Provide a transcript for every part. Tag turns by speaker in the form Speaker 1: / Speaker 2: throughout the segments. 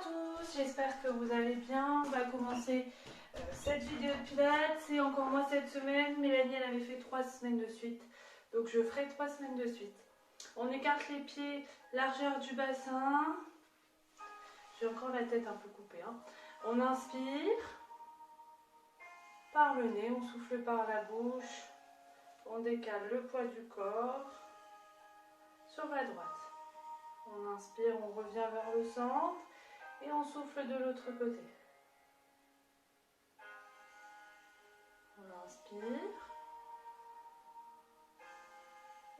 Speaker 1: tous, j'espère que vous allez bien. On va commencer cette vidéo de pilates. C'est encore moi cette semaine. Mélanie, elle avait fait 3 semaines de suite. Donc je ferai 3 semaines de suite. On écarte les pieds, largeur du bassin. J'ai encore la tête un peu coupée. On inspire par le nez, on souffle par la bouche. On décale le poids du corps sur la droite. On inspire, on revient vers le centre et on souffle de l'autre côté. On inspire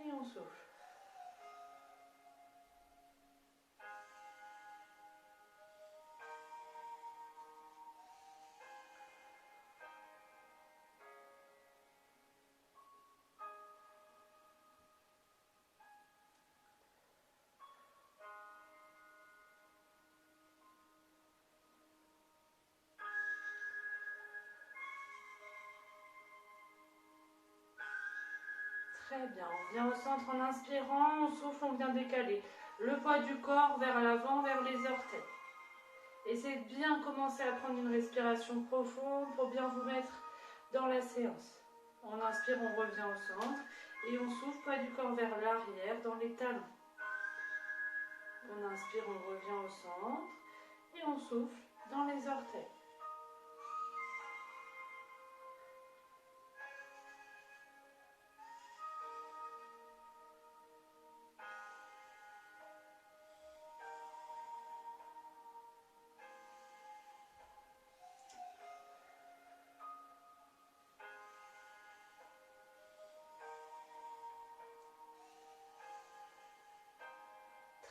Speaker 1: et on souffle. Très bien, on vient au centre en inspirant, on souffle, on vient décaler le poids du corps vers l'avant, vers les orteils. Essayez de bien commencer à prendre une respiration profonde pour bien vous mettre dans la séance. On inspire, on revient au centre et on souffle, poids du corps vers l'arrière, dans les talons. On inspire, on revient au centre et on souffle dans les orteils.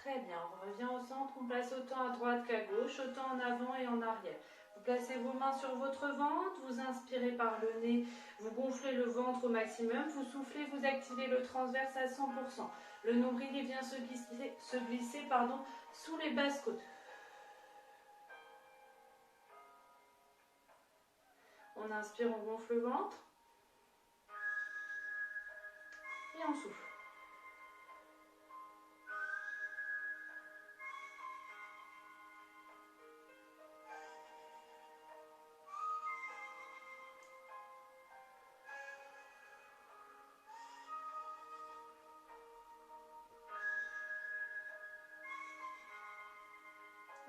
Speaker 1: Très bien, on revient au centre, on place autant à droite qu'à gauche, autant en avant et en arrière. Vous placez vos mains sur votre ventre, vous inspirez par le nez, vous gonflez le ventre au maximum, vous soufflez, vous activez le transverse à 100%. Le nombril il vient se glisser sous les basses côtes. On inspire, on gonfle le ventre et on souffle.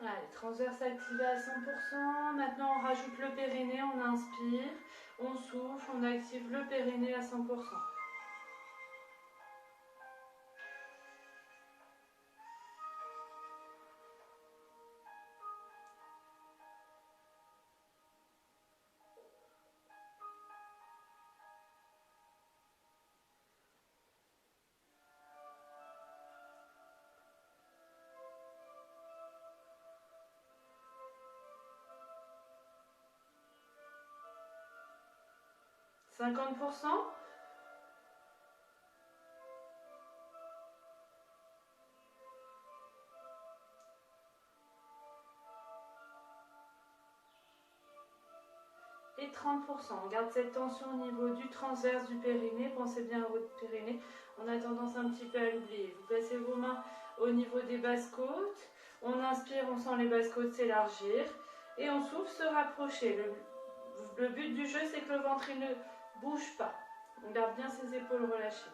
Speaker 1: Allez, transverse activé à 100%. Maintenant, on rajoute le périnée, on inspire, on souffle, on active le périnée à 100%. « 50%. Et 30%. On garde cette tension au niveau du transverse du périnée. Pensez bien à votre périnée. On a tendance un petit peu à l'oublier. Vous placez vos mains au niveau des basses côtes. On inspire, on sent les basses côtes s'élargir. Et on souffle, se rapprocher. Le but du jeu, c'est que le ventre il ne bouge pas. On garde bien ses épaules relâchées.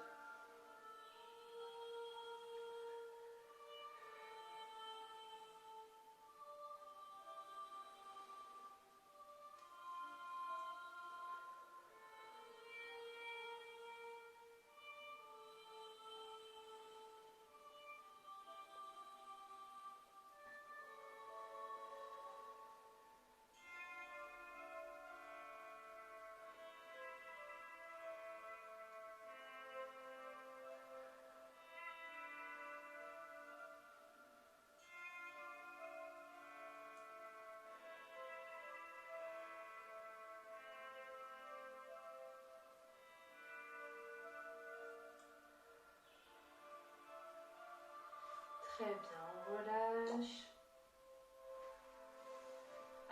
Speaker 1: Très bien, on relâche.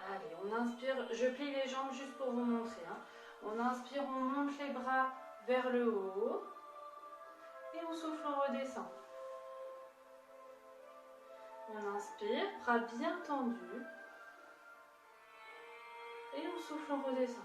Speaker 1: Allez, on inspire, je plie les jambes juste pour vous montrer. On inspire, on monte les bras vers le haut. Et on souffle, on redescend. On On inspire, bras bien tendus. Et on souffle, on redescend.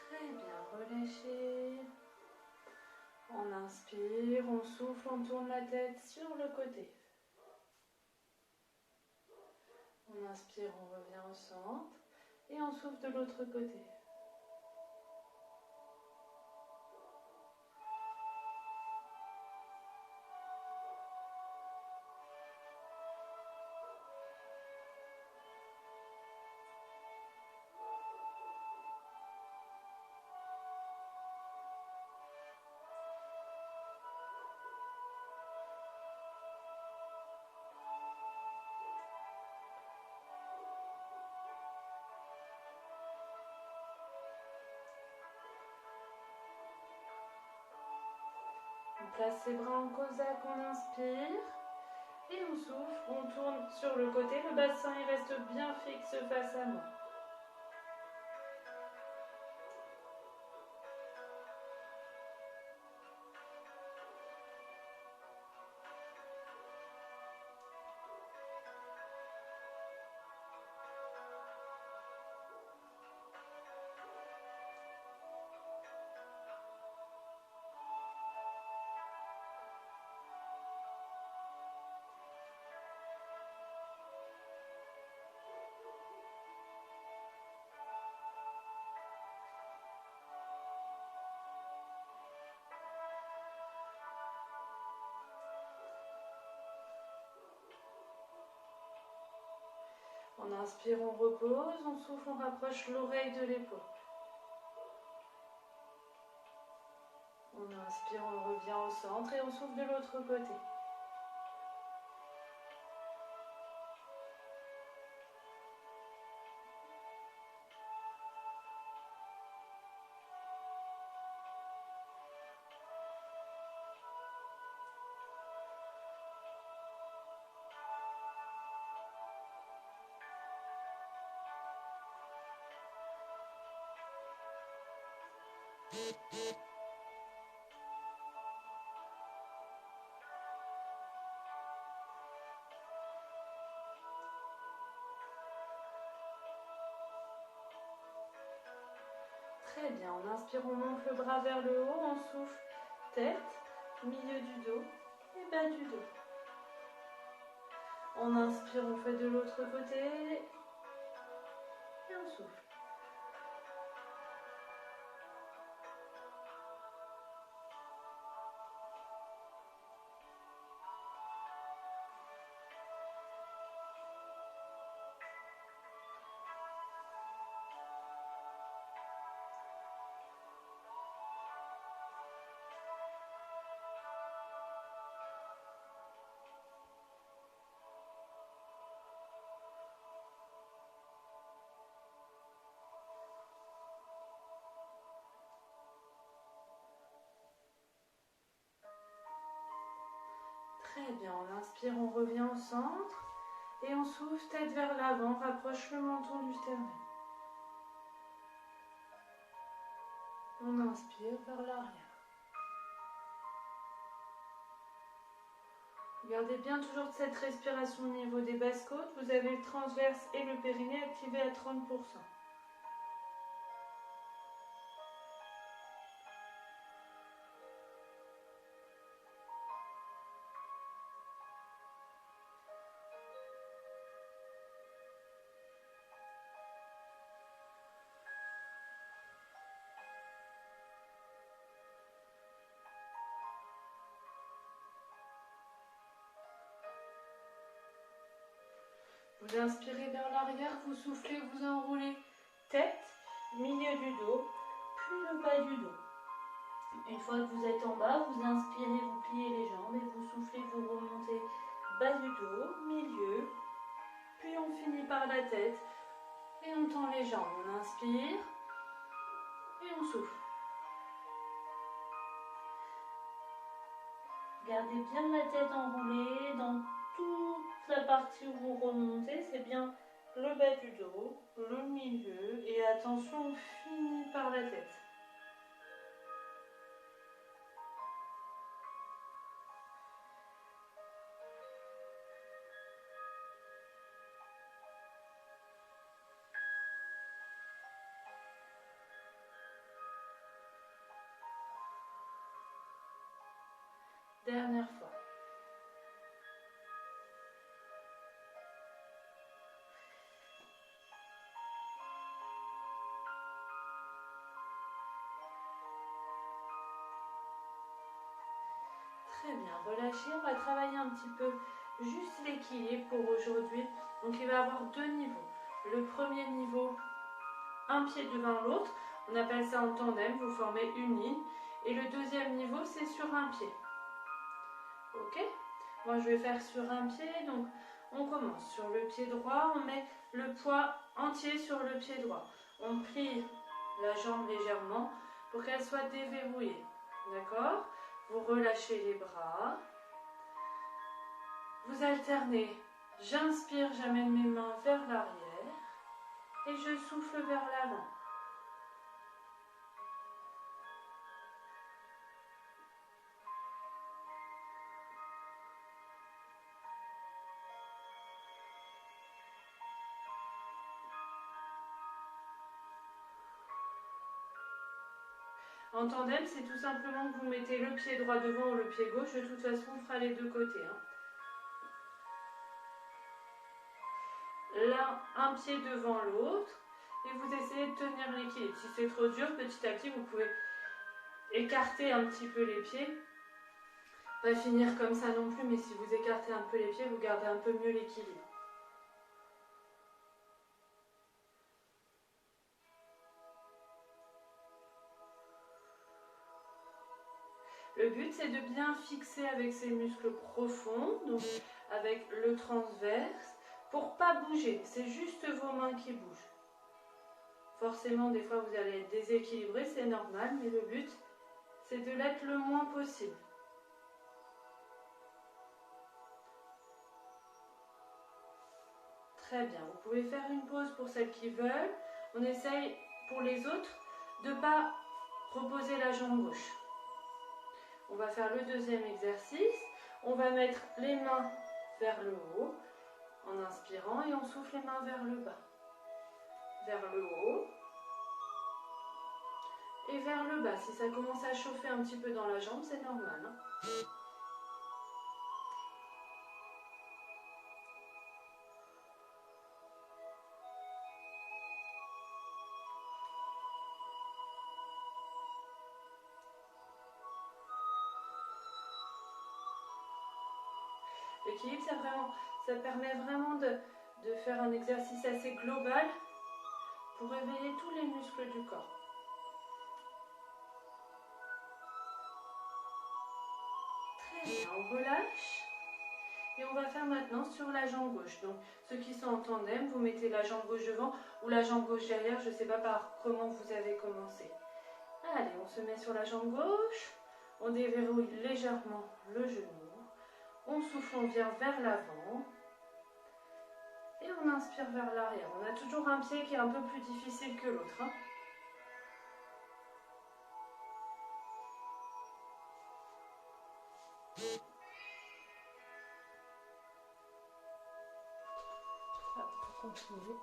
Speaker 1: Très bien, relâchez. On inspire, on souffle, on tourne la tête sur le côté. On inspire, on revient au centre et on souffle de l'autre côté. On place ses bras en cosaque, on inspire et on souffle, on tourne sur le côté, le bassin il reste bien fixe face à moi. On inspire, on repose, on souffle, on rapproche l'oreille de l'épaule. On inspire, on revient au centre et on souffle de l'autre côté. Très bien, on inspire, on monte le bras vers le haut, on souffle tête, milieu du dos et bas du dos. On inspire, on fait de l'autre côté et on souffle. Très bien, on inspire, on revient au centre et on souffle tête vers l'avant, rapproche le menton du sternum. On inspire vers l'arrière. Gardez bien toujours cette respiration au niveau des basses-côtes. Vous avez le transverse et le périnée activés à 30%. Vous inspirez vers l'arrière, vous soufflez, vous enroulez tête, milieu du dos, puis le bas du dos. Une fois que vous êtes en bas, vous inspirez, vous pliez les jambes et vous soufflez, vous remontez bas du dos, milieu, puis on finit par la tête et on tend les jambes. On inspire et on souffle. Gardez bien la tête enroulée dans toute la partie où vous remontez, c'est bien le bas du dos, le milieu, et attention, on finit par la tête. Dernière fois. Très bien, relâchez, on va travailler un petit peu juste l'équilibre pour aujourd'hui. Donc il va y avoir deux niveaux. Le premier niveau, un pied devant l'autre, on appelle ça en tandem, vous formez une ligne. Et le deuxième niveau, c'est sur un pied. Ok? Moi je vais faire sur un pied, donc on commence sur le pied droit, on met le poids entier sur le pied droit. On plie la jambe légèrement pour qu'elle soit déverrouillée. D'accord? Vous relâchez les bras. Vous alternez. J'inspire, j'amène mes mains vers l'arrière et je souffle vers l'avant. En tandem, c'est tout simplement que vous mettez le pied droit devant ou le pied gauche. De toute façon, on fera les deux côtés. L'un, un pied devant l'autre. Et vous essayez de tenir l'équilibre. Si c'est trop dur, petit à petit, vous pouvez écarter un petit peu les pieds. Pas finir comme ça non plus, mais si vous écartez un peu les pieds, vous gardez un peu mieux l'équilibre. Le but, c'est de bien fixer avec ces muscles profonds, donc avec le transverse, pour pas bouger. C'est juste vos mains qui bougent. Forcément, des fois, vous allez être déséquilibré, c'est normal, mais le but, c'est de l'être le moins possible. Très bien, vous pouvez faire une pause pour celles qui veulent. On essaye, pour les autres, de ne pas reposer la jambe gauche. On va faire le deuxième exercice. On va mettre les mains vers le haut en inspirant et on souffle les mains vers le bas. Vers le haut et vers le bas. Si ça commence à chauffer un petit peu dans la jambe, c'est normal. L'équilibre, ça permet vraiment de faire un exercice assez global pour réveiller tous les muscles du corps. Très bien, on relâche. Et on va faire maintenant sur la jambe gauche. Donc, ceux qui sont en tandem, vous mettez la jambe gauche devant ou la jambe gauche derrière. Je ne sais pas par comment vous avez commencé. Allez, on se met sur la jambe gauche. On déverrouille légèrement le genou. On souffle, on vient vers l'avant. Et on inspire vers l'arrière. On a toujours un pied qui est un peu plus difficile que l'autre. Pour continuer,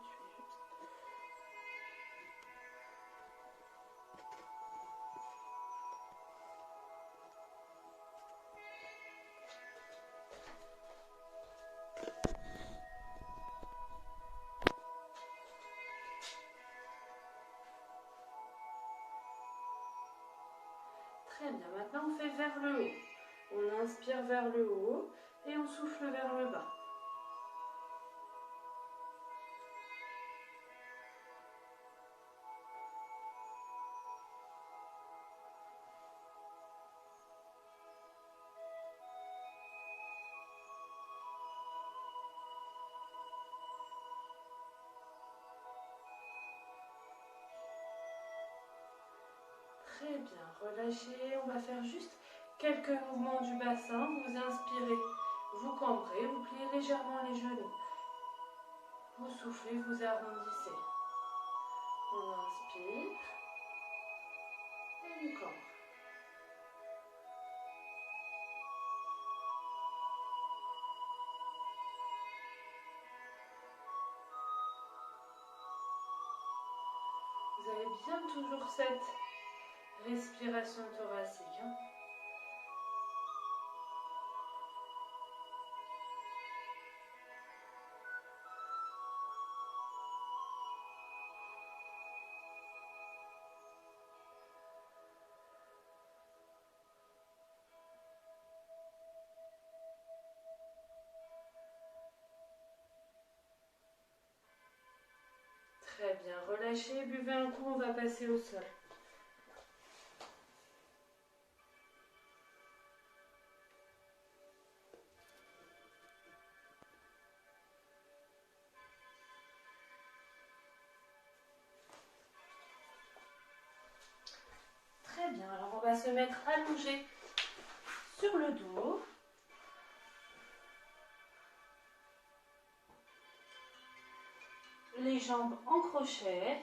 Speaker 1: Très bien, maintenant on fait vers le haut. On inspire vers le haut et on souffle vers le bas. Très bien, relâchez. On va faire juste quelques mouvements du bassin. Vous inspirez, vous cambrez, vous pliez légèrement les genoux. Vous soufflez, vous arrondissez. On inspire et on cambre. Vous avez bien toujours cette respiration thoracique. Très bien, relâchez, buvez un coup, on va passer au sol. Très bien, alors on va se mettre allongé sur le dos. Les jambes en crochet.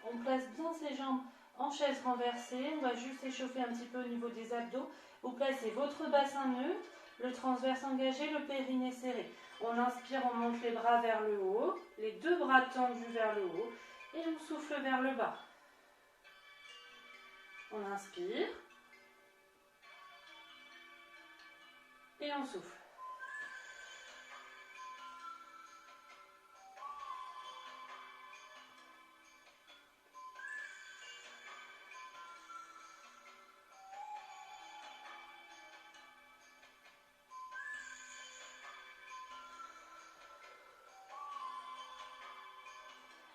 Speaker 1: On place bien ses jambes en chaise renversée. On va juste échauffer un petit peu au niveau des abdos. Vous placez votre bassin neutre, le transverse engagé, le périnée serré. On inspire, on monte les bras vers le haut, les deux bras tendus vers le haut et on souffle vers le bas. On inspire et on souffle.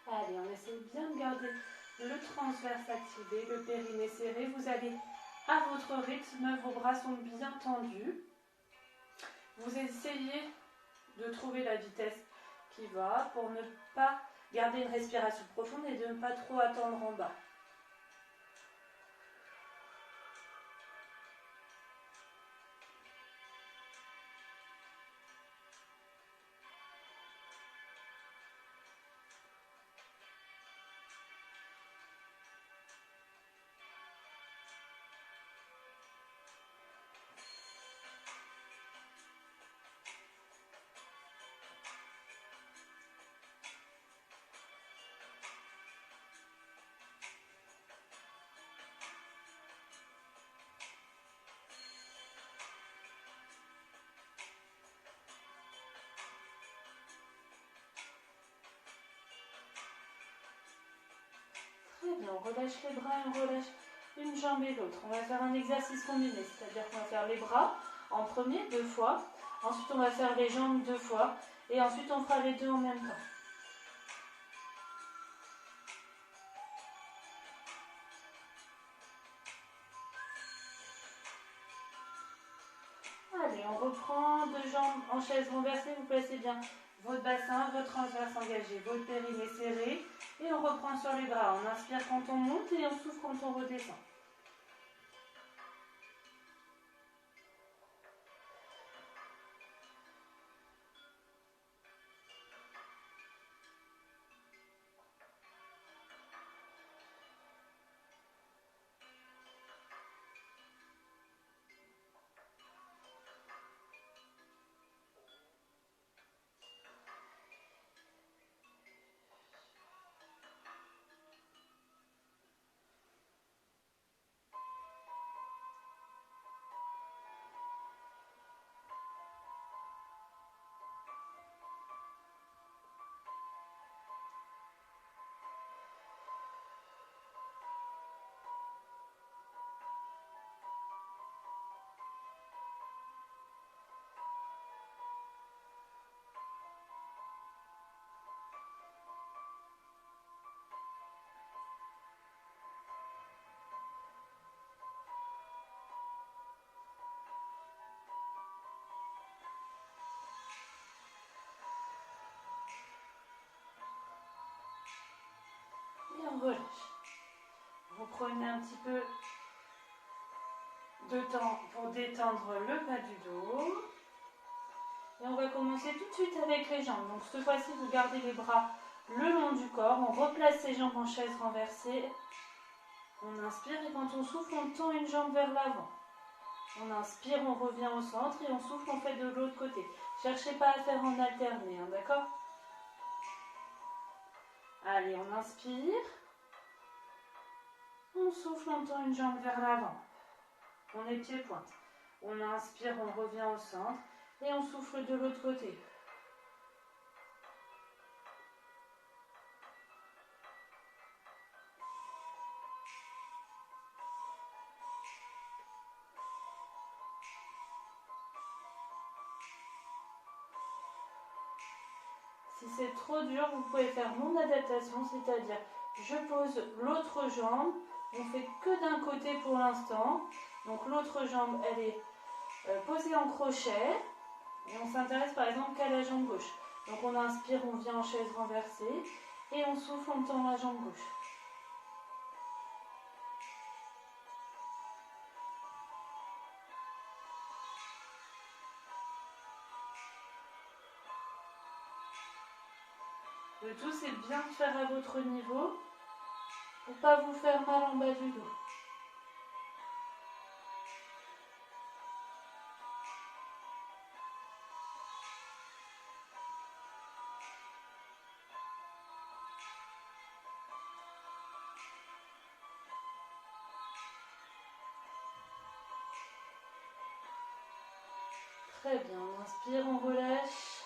Speaker 1: Allez, on essaie bien de garder le transverse activé, le périnée serré. Vous allez à votre rythme, vos bras sont bien tendus. Vous essayez de trouver la vitesse qui va pour ne pas garder une respiration profonde et de ne pas trop attendre en bas. Très bien, on relâche les bras et on relâche une jambe et l'autre. On va faire un exercice combiné, c'est-à-dire qu'on va faire les bras en premier 2 fois, ensuite on va faire les jambes 2 fois et ensuite on fera les deux en même temps. Allez, on reprend 2 jambes en chaise renversée, vous placez bien votre bassin, votre transverse engagé, votre périnée serré et on reprend sur les bras. On inspire quand on monte et on souffle quand on redescend. Et on relâche. Vous prenez un petit peu de temps pour détendre le bas du dos. Et on va commencer tout de suite avec les jambes. Donc cette fois-ci, vous gardez les bras le long du corps. On replace ses jambes en chaise renversée. On inspire et quand on souffle, on tend une jambe vers l'avant. On inspire, on revient au centre et on souffle, on fait de l'autre côté. Cherchez pas à faire en alterné, hein, d'accord? Allez, on inspire. On souffle, on tend une jambe vers l'avant. On est pied-pointe. On inspire, on revient au centre et on souffle de l'autre côté. Si c'est trop dur, vous pouvez faire mon adaptation, c'est-à-dire je pose l'autre jambe, on fait que d'un côté pour l'instant. Donc l'autre jambe, elle est posée en crochet et on s'intéresse par exemple qu'à la jambe gauche. Donc on inspire, on vient en chaise renversée et on souffle, on tend la jambe gauche. Le tout, c'est bien de faire à votre niveau pour ne pas vous faire mal en bas du dos. Très bien, on inspire, on relâche.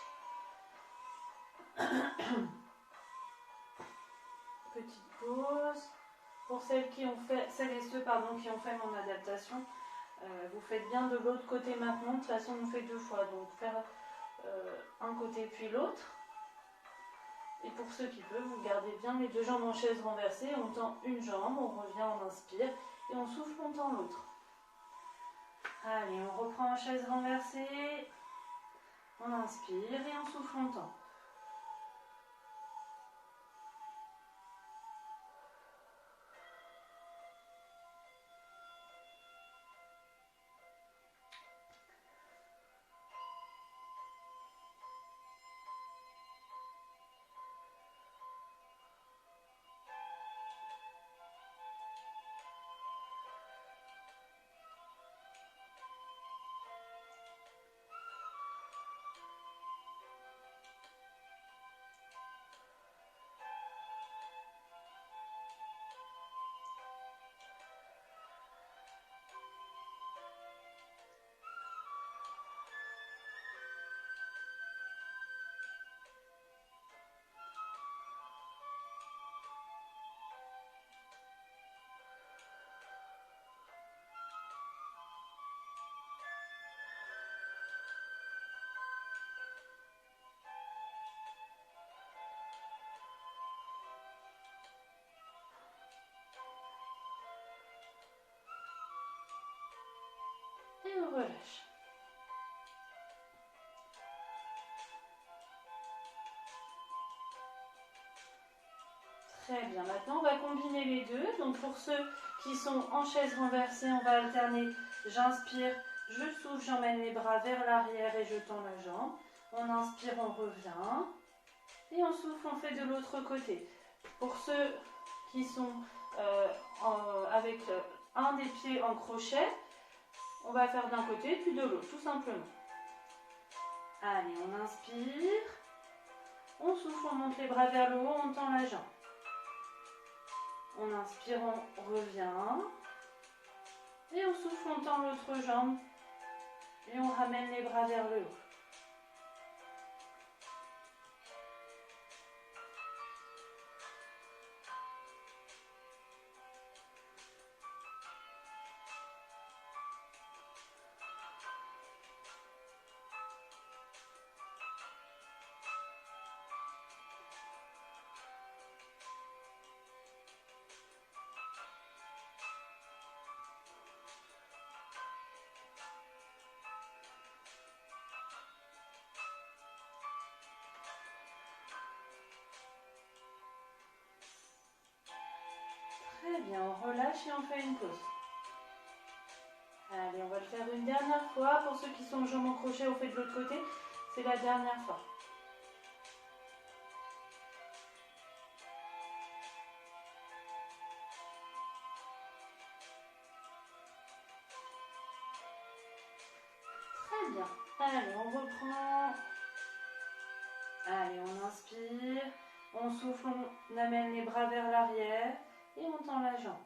Speaker 1: Petite pause. Pour celles et ceux qui ont fait mon adaptation, vous faites bien de l'autre côté maintenant. De toute façon, on fait 2 fois, donc faire un côté puis l'autre. Et pour ceux qui peuvent, vous gardez bien les 2 jambes en chaise renversée. On tend une jambe, on revient, on inspire et on souffle, on tend l'autre. Allez, on reprend en chaise renversée. On inspire et on souffle, on tend. Et on relâche. Très bien, maintenant on va combiner les deux. Donc pour ceux qui sont en chaise renversée, on va alterner. J'inspire, je souffle, j'emmène les bras vers l'arrière et je tends la jambe. On inspire, on revient. Et on souffle, on fait de l'autre côté. Pour ceux qui sont avec un des pieds en crochet, on va faire d'un côté puis de l'autre, tout simplement. Allez, on inspire. On souffle, on monte les bras vers le haut, on tend la jambe. On inspire, on revient. Et on souffle, on tend l'autre jambe. Et on ramène les bras vers le haut. Très bien, on relâche et on fait une pause. Allez, on va le faire une dernière fois. Pour ceux qui sont jambes en crochet, on fait de l'autre côté. C'est la dernière fois. Très bien. Allez, on reprend. Allez, on inspire. On souffle, on amène les bras vers l'arrière et on tend la jambe.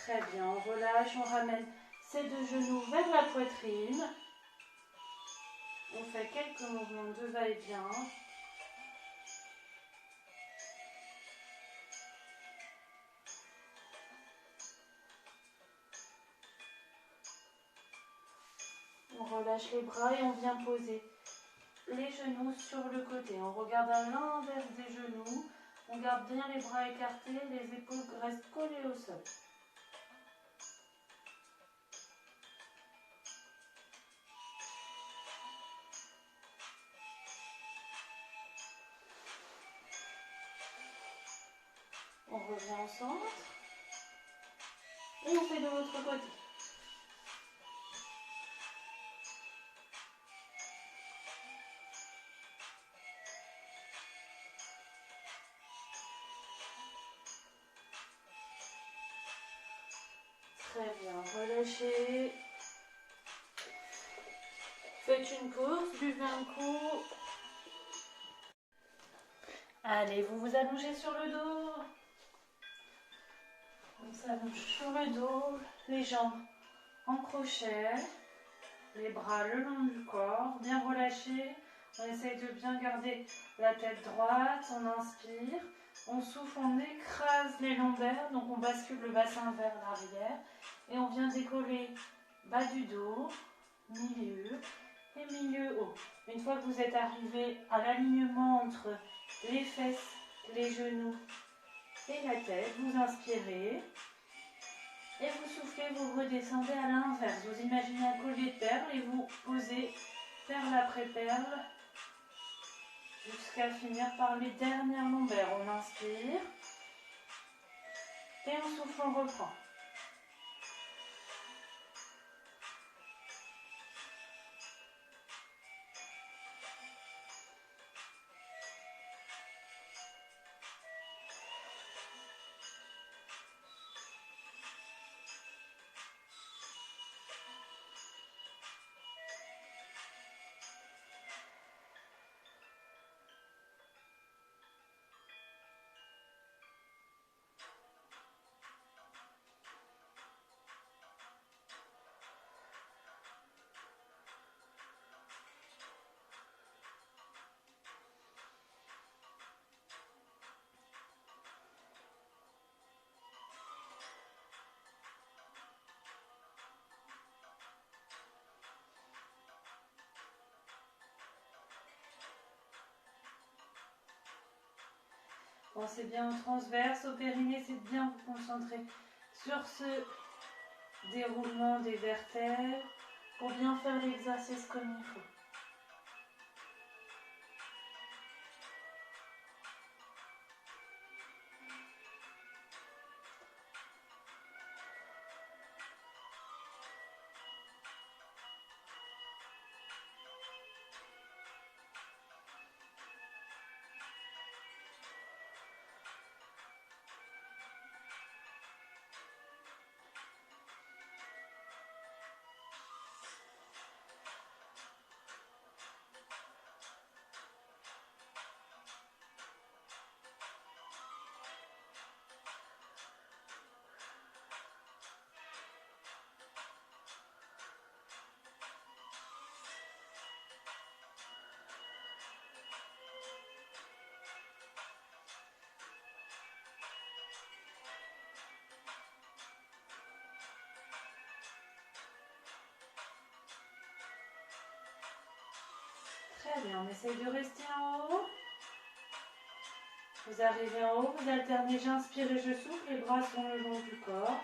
Speaker 1: Très bien, on relâche, on ramène ses deux genoux vers la poitrine. On fait quelques mouvements de va-et-vient. On relâche les bras et on vient poser les genoux sur le côté. On regarde à l'inverse des genoux. On garde bien les bras écartés, les épaules restent collées au sol. On revient au centre. Et on fait de l'autre côté. Très bien, relâchez. Faites une pause, buvez un coup. Allez, vous vous allongez sur le dos. On s'allonge sur le dos, les jambes en crochet, les bras le long du corps, bien relâchés. On essaye de bien garder la tête droite, on inspire, on souffle, on écrase les lombaires, donc on bascule le bassin vers l'arrière et on vient décoller bas du dos, milieu et milieu haut. Une fois que vous êtes arrivé à l'alignement entre les fesses, les genoux et la tête, vous inspirez. Et vous soufflez, vous redescendez à l'inverse. Vous imaginez un collier de perles et vous posez perle après perle jusqu'à finir par les dernières lombaires. On inspire et on souffle, on reprend. Pensez bien au transverse, au périnée, c'est de bien vous concentrer sur ce déroulement des vertèbres pour bien faire l'exercice comme il faut. Très bien, on essaye de rester en haut. Vous arrivez en haut, vous alternez, j'inspire et je souffle, les bras sont le long du corps.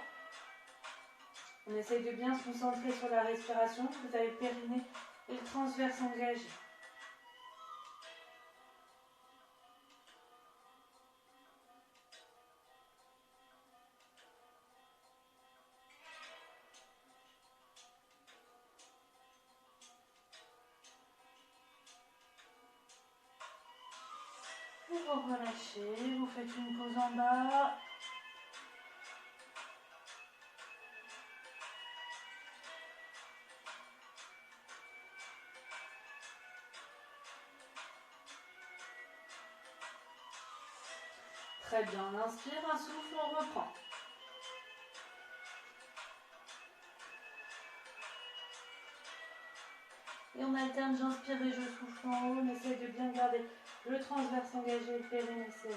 Speaker 1: On essaye de bien se concentrer sur la respiration, vous avez le périnée et le transverse engagé. Et vous relâchez, vous faites une pause en bas. Très bien, on inspire, un souffle, on reprend. Et on alterne, j'inspire et je souffle en haut, on essaie de bien garder le transverse engagé, le périnée serré.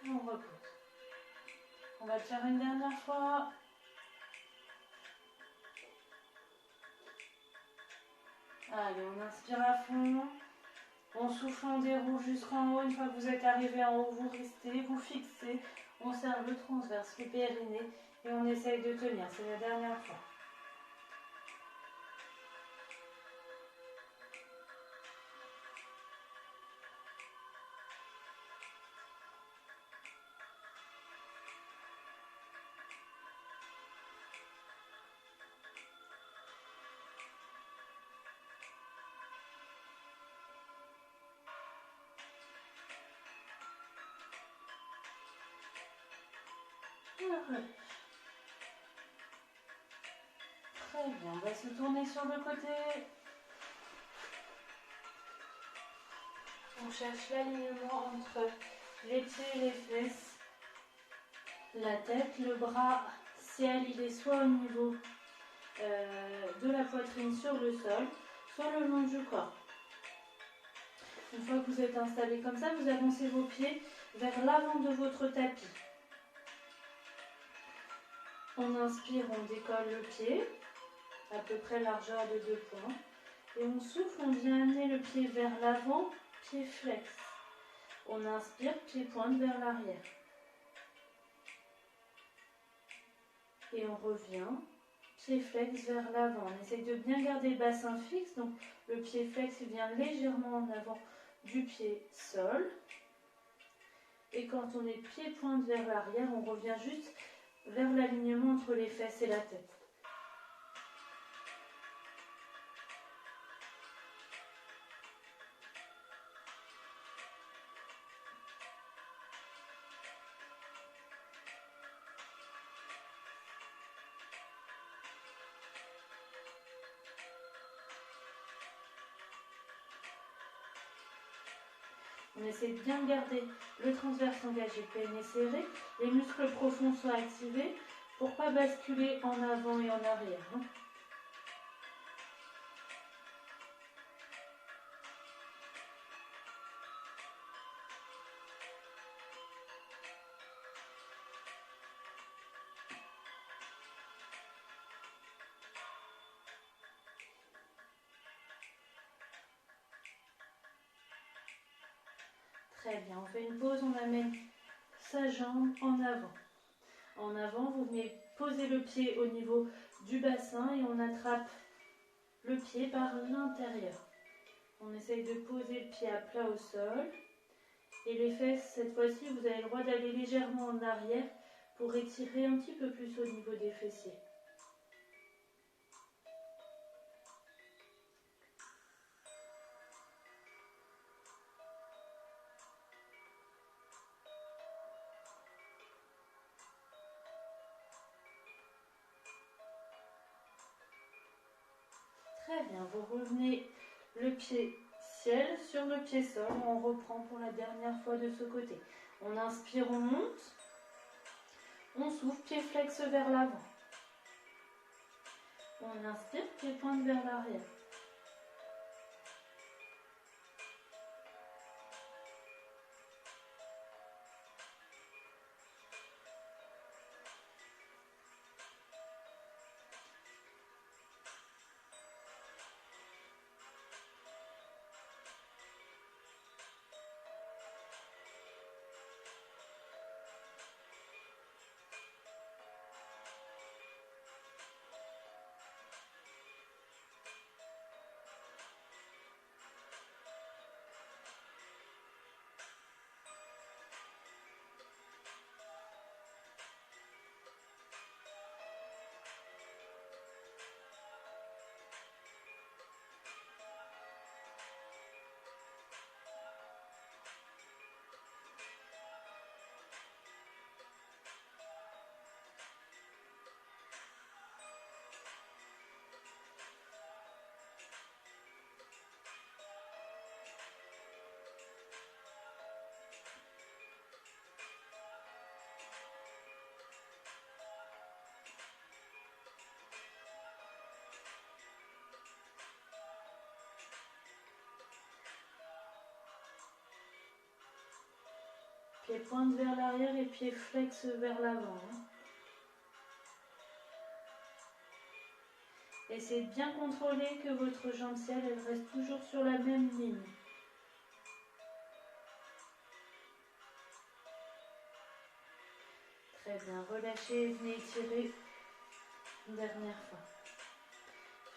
Speaker 1: Et on repose. On va le faire une dernière fois. Allez, on inspire à fond. On souffle, on déroule jusqu'en haut. Une fois que vous êtes arrivé en haut, vous restez, vous fixez. On serre le transverse, le périnée et on essaye de tenir. C'est la dernière fois. Très bien, on va se tourner sur le côté. On cherche l'alignement entre les pieds et les fesses. La tête, le bras, ciel, il est soit au niveau de la poitrine sur le sol, soit le long du corps. Une fois que vous êtes installé comme ça, vous avancez vos pieds vers l'avant de votre tapis. On inspire, on décolle le pied, à peu près largeur de 2 points. Et on souffle, on vient amener le pied vers l'avant, pied flex. On inspire, pied pointe vers l'arrière. Et on revient, pied flex vers l'avant. On essaye de bien garder le bassin fixe, donc le pied flex vient légèrement en avant du pied sol. Et quand on est pied pointe vers l'arrière, on revient juste vers l'alignement entre les fesses et la tête. On essaie de bien garder le transverse engagé, périnée serré, les muscles profonds sont activés pour ne pas basculer en avant et en arrière. Très bien, on fait une pause, on amène sa jambe en avant. En avant, vous venez poser le pied au niveau du bassin et on attrape le pied par l'intérieur. On essaye de poser le pied à plat au sol. Et les fesses, cette fois-ci, vous avez le droit d'aller légèrement en arrière pour étirer un petit peu plus au niveau des fessiers. Très bien, vous revenez le pied ciel sur le pied sol. On reprend pour la dernière fois de ce côté. On inspire, on monte. On souffle, pied flex vers l'avant. On inspire, pied pointe vers l'arrière. Pied pointe vers l'arrière et pied flex vers l'avant. Essayez de bien contrôler que votre jambe ciel elle reste toujours sur la même ligne. Très bien, relâchez, venez étirer une dernière fois.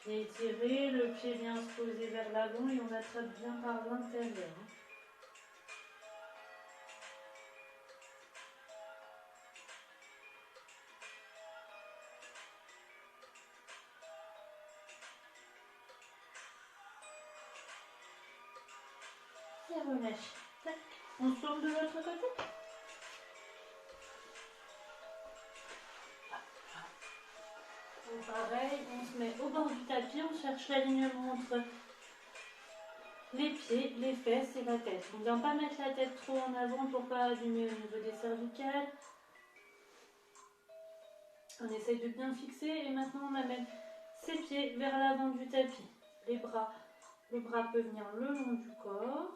Speaker 1: Venez étirer, le pied vient se poser vers l'avant et on attrape bien par l'intérieur. Et relâchez. Tac. On se tourne de l'autre côté. Donc pareil, on se met au bord du tapis, on cherche l'alignement entre les pieds, les fesses et la tête. On ne vient pas mettre la tête trop en avant pour pas abîmer au niveau des cervicales. On essaye de bien fixer et maintenant on amène ses pieds vers l'avant du tapis. Les bras, le bras peut venir le long du corps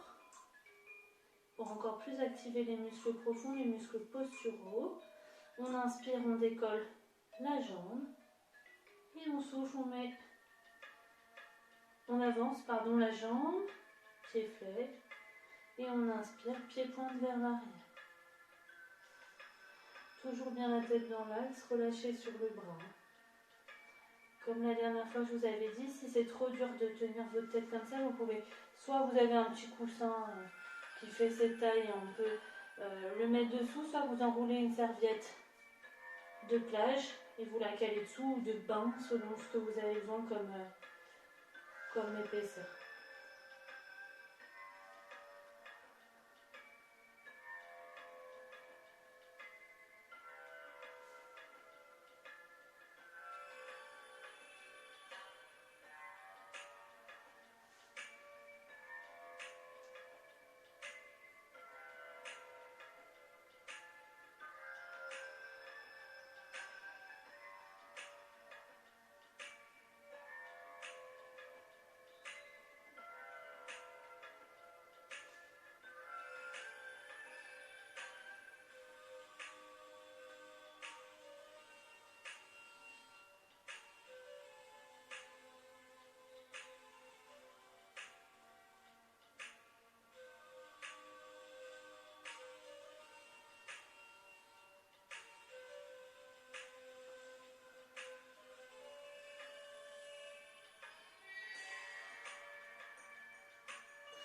Speaker 1: pour encore plus activer les muscles profonds, les muscles posturaux. On inspire, on décolle la jambe et on souffle, on avance la jambe, pied flex et on inspire, pied pointe vers l'arrière. Toujours bien la tête dans l'axe, relâchez sur le bras. Comme la dernière fois je vous avais dit, si c'est trop dur de tenir votre tête comme ça, vous pouvez, soit vous avez un petit coussin qui fait cette taille et on peut le mettre dessous, soit vous enroulez une serviette de plage et vous la calez dessous ou de bain selon ce que vous avez besoin comme épaisseur.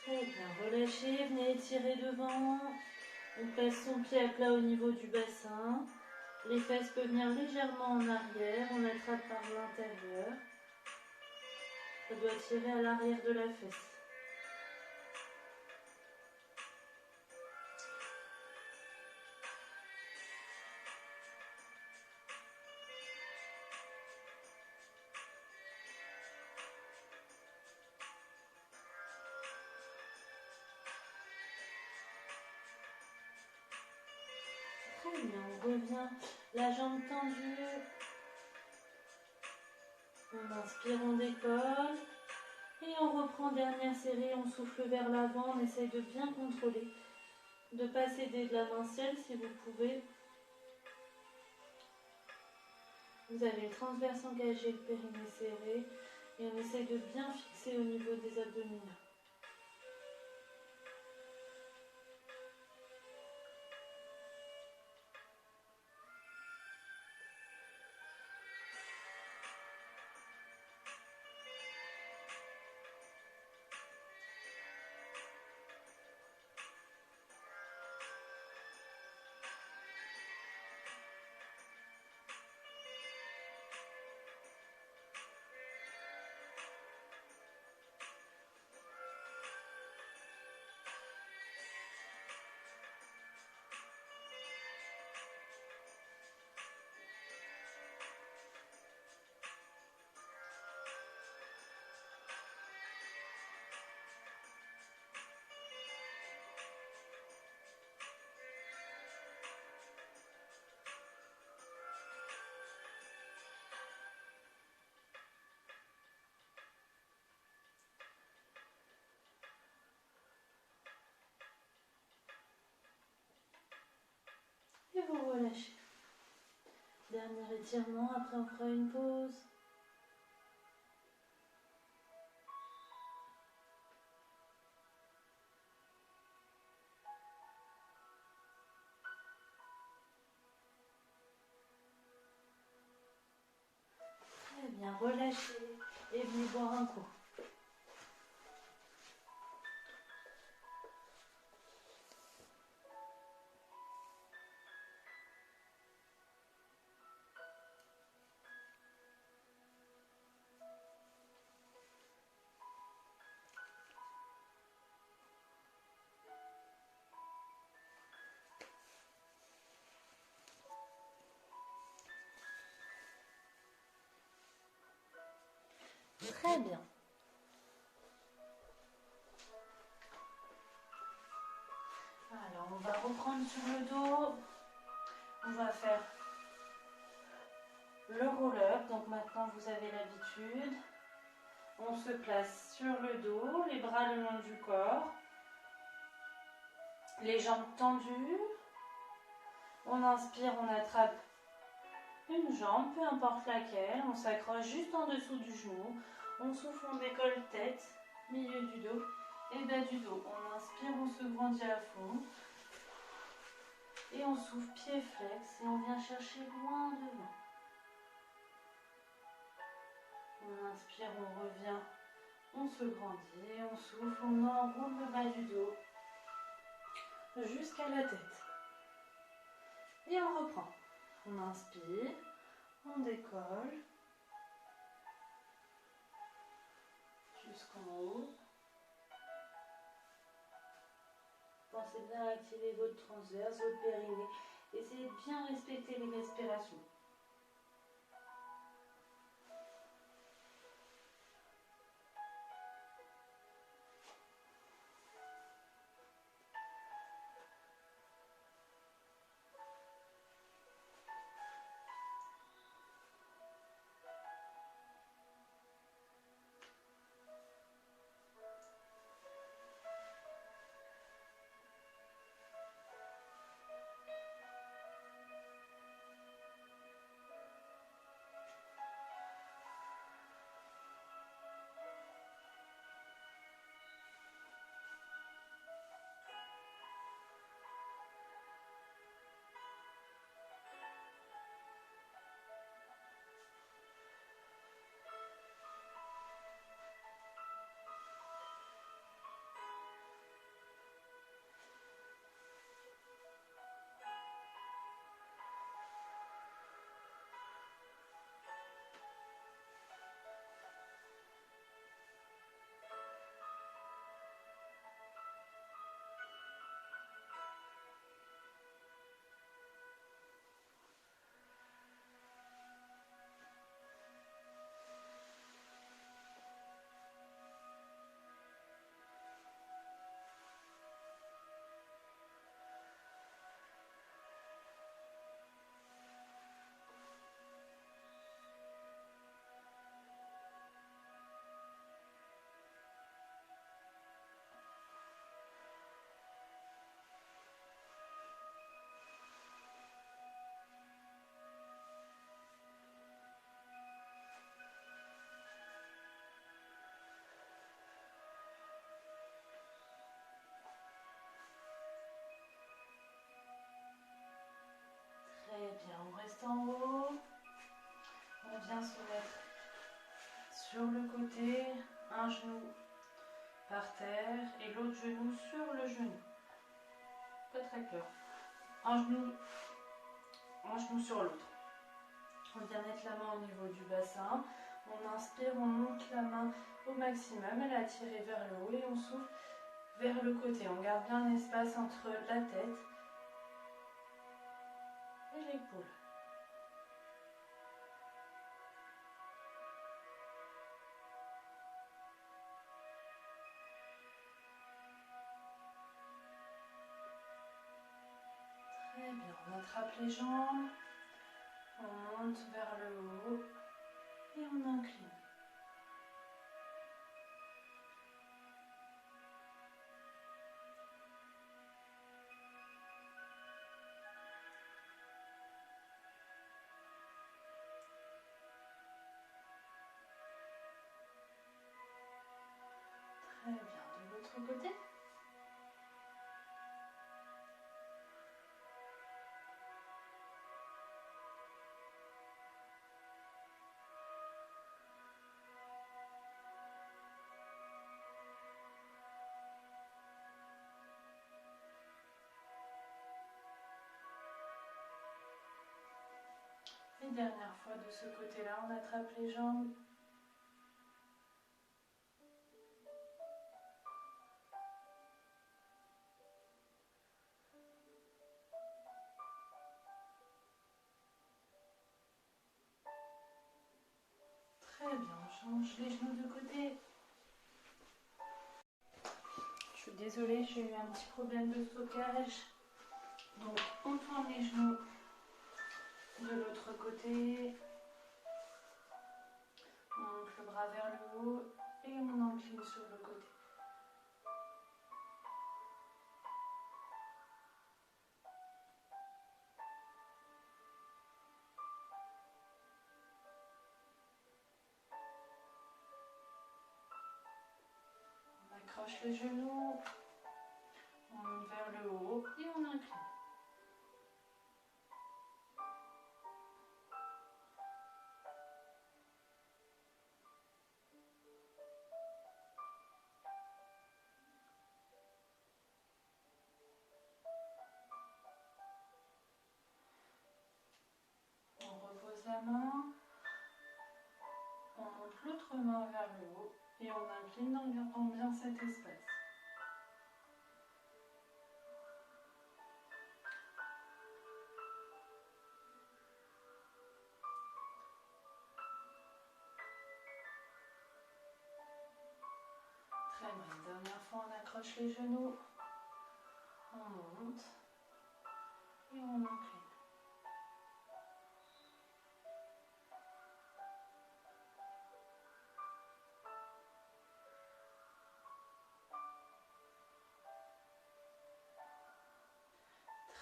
Speaker 1: Très bien, relâchez, venez étirer devant. On place son pied à plat au niveau du bassin. Les fesses peuvent venir légèrement en arrière. On attrape par l'intérieur. Ça doit tirer à l'arrière de la fesse. Très bien, on revient, la jambe tendue. On inspire, on décolle. Et on reprend, dernière série, on souffle vers l'avant, on essaye de bien contrôler. De ne pas céder de la main ciel si vous pouvez. Vous avez le transverse engagé, le périnée serré. Et on essaye de bien fixer au niveau des abdominaux. Et vous relâchez. Dernier étirement, après on fera une pause. Très bien, relâchez et venez boire un coup. Très bien. Alors, on va reprendre sur le dos. On va faire le roll-up. Donc maintenant, vous avez l'habitude. On se place sur le dos, les bras le long du corps. Les jambes tendues. On inspire, on attrape une jambe, peu importe laquelle. On s'accroche juste en dessous du genou. On souffle, on décolle tête, milieu du dos et bas du dos. On inspire, on se grandit à fond. Et on souffle, pied flex, et on vient chercher loin devant. On inspire, on revient, on se grandit, on souffle, on enroule le bas du dos jusqu'à la tête. Et on reprend. On inspire, on décolle jusqu'en haut. Pensez bien à activer votre transverse, votre périnée. Essayez de bien respecter les respirations. Très bien, on reste en haut. On vient se mettre sur le côté, un genou par terre et l'autre genou sur le genou. Pas très clair. Un genou sur l'autre. On vient mettre la main au niveau du bassin. On inspire, on monte la main au maximum. Elle est attirée vers le haut et on souffle vers le côté. On garde bien un espace entre la tête et l'épaule. Très bien, on attrape les jambes, on monte vers le haut et on incline. Très bien, de l'autre côté. Et dernière fois de ce côté-là, on attrape les jambes. Très bien, on change les genoux de côté. Je suis désolée, j'ai eu un petit problème de stockage. Donc on tourne les genoux de l'autre côté. On monte le bras vers le haut et on incline sur le côté. On accroche les genoux, on monte vers le haut et on incline. On repose la main, on monte l'autre main vers le haut et on incline en gardant bien cet espace. Très bien, dernière fois on accroche les genoux, on monte et on incline.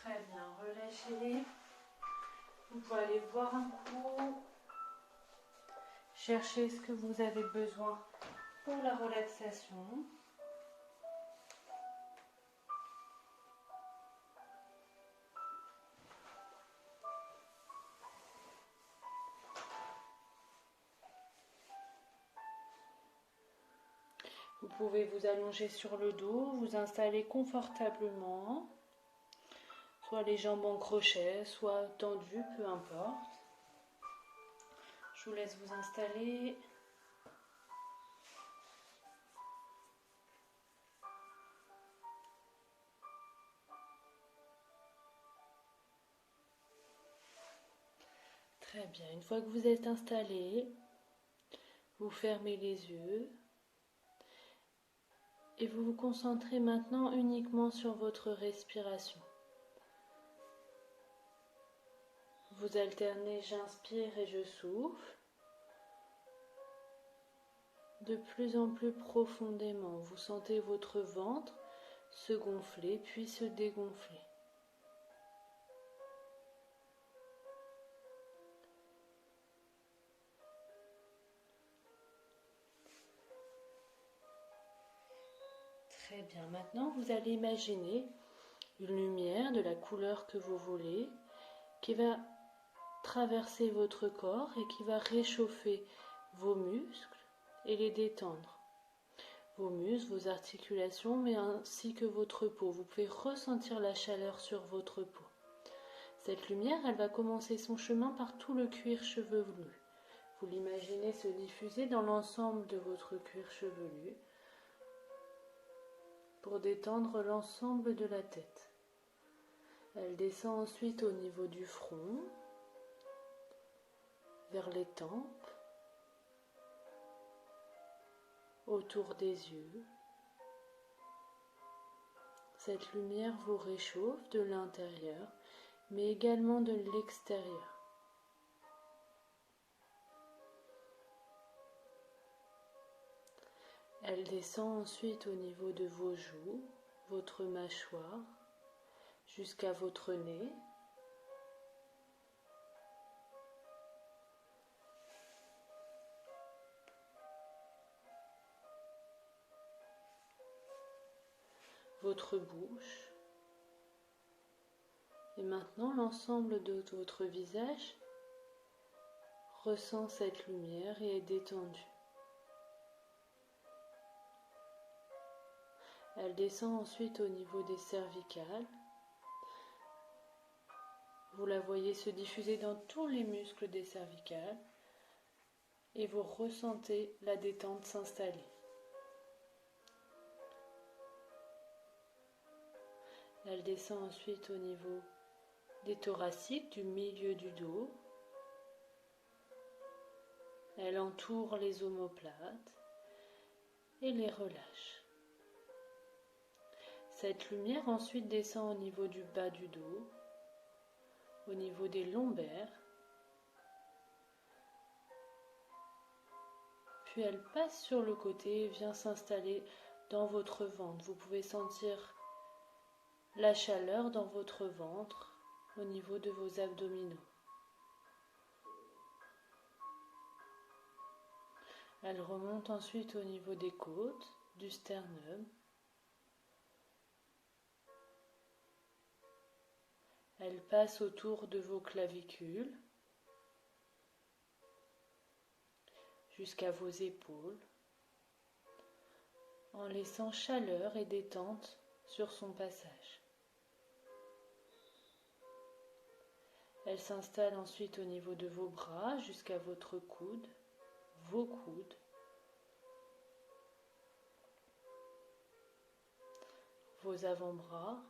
Speaker 1: Très bien, relâchez. Vous pouvez aller boire un coup. Cherchez ce que vous avez besoin pour la relaxation. Vous pouvez vous allonger sur le dos, vous installer confortablement, soit les jambes en crochet, soit tendues, peu importe. Je vous laisse vous installer. Très bien, une fois que vous êtes installé, vous fermez les yeux et vous vous concentrez maintenant uniquement sur votre respiration. Vous alternez, j'inspire et je souffle. De plus en plus profondément, vous sentez votre ventre se gonfler puis se dégonfler. Très bien, maintenant vous allez imaginer une lumière de la couleur que vous voulez qui va traverser votre corps et qui va réchauffer vos muscles et les détendre. Vos muscles, vos articulations, mais ainsi que votre peau. Vous pouvez ressentir la chaleur sur votre peau. Cette lumière, elle va commencer son chemin par tout le cuir chevelu. Vous l'imaginez se diffuser dans l'ensemble de votre cuir chevelu pour détendre l'ensemble de la tête. Elle descend ensuite au niveau du front, vers les tempes, autour des yeux. Cette lumière vous réchauffe de l'intérieur, mais également de l'extérieur. Elle descend ensuite au niveau de vos joues, votre mâchoire, jusqu'à votre nez. Votre bouche. Et maintenant, l'ensemble de votre visage ressent cette lumière et est détendu. Elle descend ensuite au niveau des cervicales. Vous la voyez se diffuser dans tous les muscles des cervicales et vous ressentez la détente s'installer. Elle descend ensuite au niveau des thoraciques, du milieu du dos. Elle entoure les omoplates et les relâche. Cette lumière ensuite descend au niveau du bas du dos, au niveau des lombaires, puis elle passe sur le côté et vient s'installer dans votre ventre. Vous pouvez sentir la chaleur dans votre ventre, au niveau de vos abdominaux. Elle remonte ensuite au niveau des côtes, du sternum. Elle passe autour de vos clavicules, jusqu'à vos épaules, en laissant chaleur et détente sur son passage. Elle s'installe ensuite au niveau de vos bras, jusqu'à votre coude, vos coudes, vos avant-bras,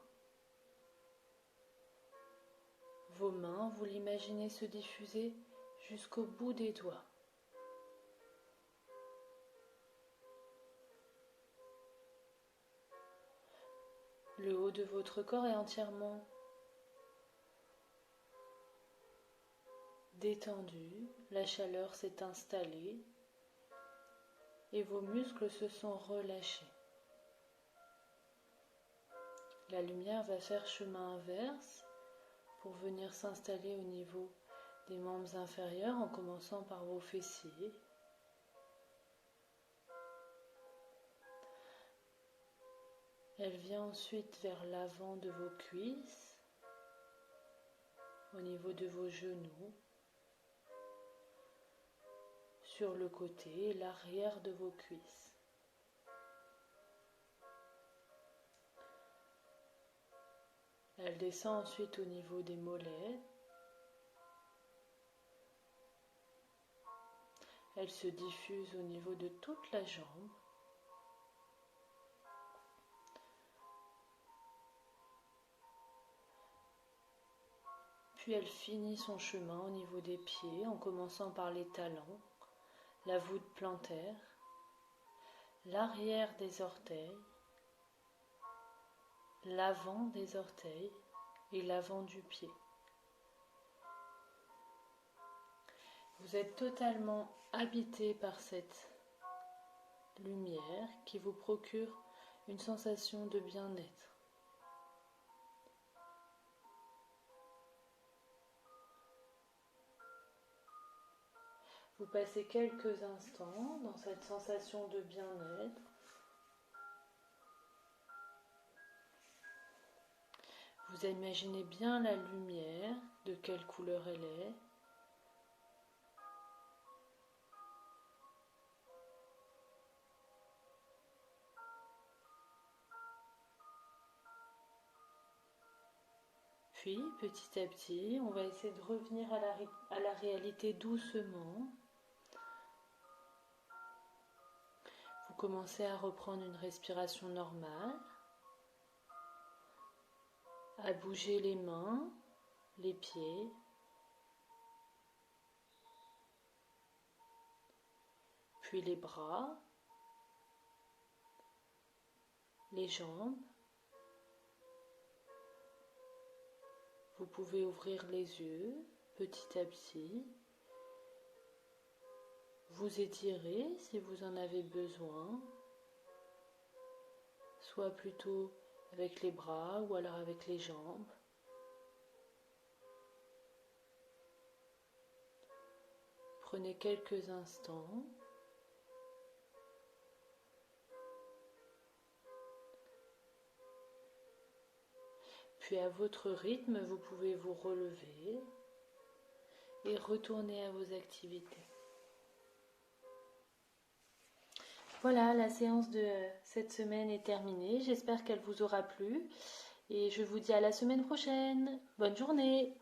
Speaker 1: vos mains, vous l'imaginez se diffuser jusqu'au bout des doigts. Le haut de votre corps est entièrement détendu, la chaleur s'est installée et vos muscles se sont relâchés. La lumière va faire chemin inverse pour venir s'installer au niveau des membres inférieurs en commençant par vos fessiers. Elle vient ensuite vers l'avant de vos cuisses, au niveau de vos genoux, sur le côté et l'arrière de vos cuisses. Elle descend ensuite au niveau des mollets. Elle se diffuse au niveau de toute la jambe. Puis elle finit son chemin au niveau des pieds en commençant par les talons, la voûte plantaire, l'arrière des orteils, l'avant des orteils et l'avant du pied. Vous êtes totalement habité par cette lumière qui vous procure une sensation de bien-être. Vous passez quelques instants dans cette sensation de bien-être. Vous imaginez bien la lumière de quelle couleur elle est. Puis, petit à petit, on va essayer de revenir à la réalité doucement. Vous commencez à reprendre une respiration normale, à bouger les mains, les pieds, puis les bras, les jambes. Vous pouvez ouvrir les yeux petit à petit, vous étirer si vous en avez besoin, soit plutôt avec les bras ou alors avec les jambes. Prenez quelques instants. Puis à votre rythme, vous pouvez vous relever et retourner à vos activités. Voilà, la séance de cette semaine est terminée. J'espère qu'elle vous aura plu et je vous dis à la semaine prochaine. Bonne journée!